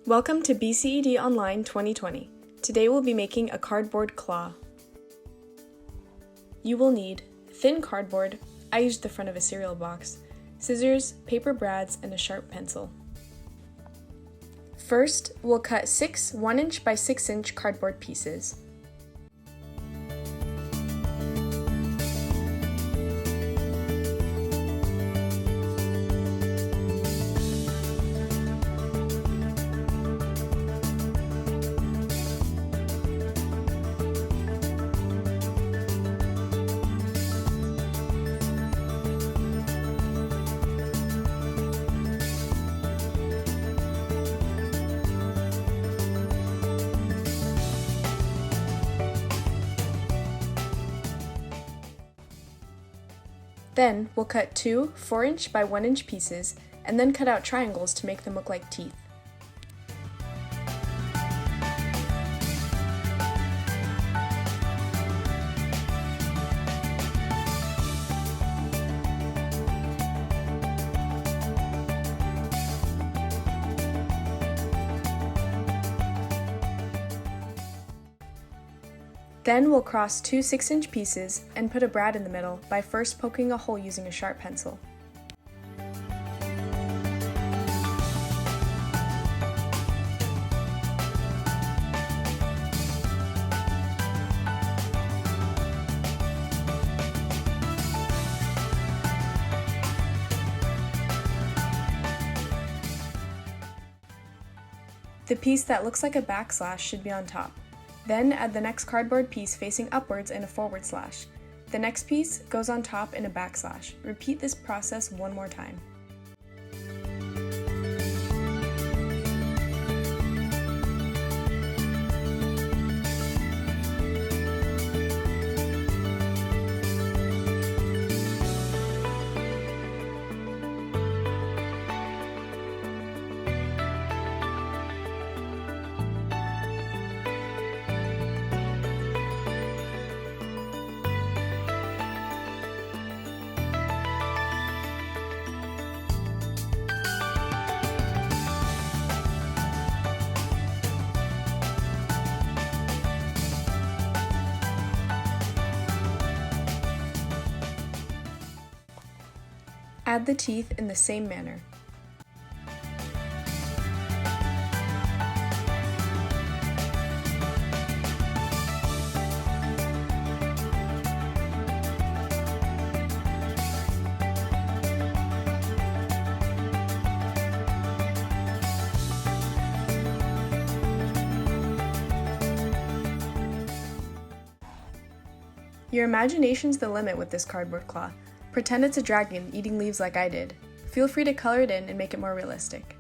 Welcome to BCED Online 2020. Today we'll be making a cardboard claw. You will need thin cardboard, I used the front of a cereal box, scissors, paper brads, and a sharp pencil. First, we'll cut 6 1-inch by 6-inch cardboard pieces. Then, we'll cut 2 4-inch by 1-inch pieces and then cut out triangles to make them look like teeth. Then we'll cross 2 6-inch pieces and put a brad in the middle by first poking a hole using a sharp pencil. The piece that looks like a backslash should be on top. Then add the next cardboard piece facing upwards in a forward slash. The next piece goes on top in a backslash. Repeat this process one more time. Add the teeth in the same manner. Your imagination's the limit with this cardboard claw. Pretend it's a dragon eating leaves like I did. Feel free to color it in and make it more realistic.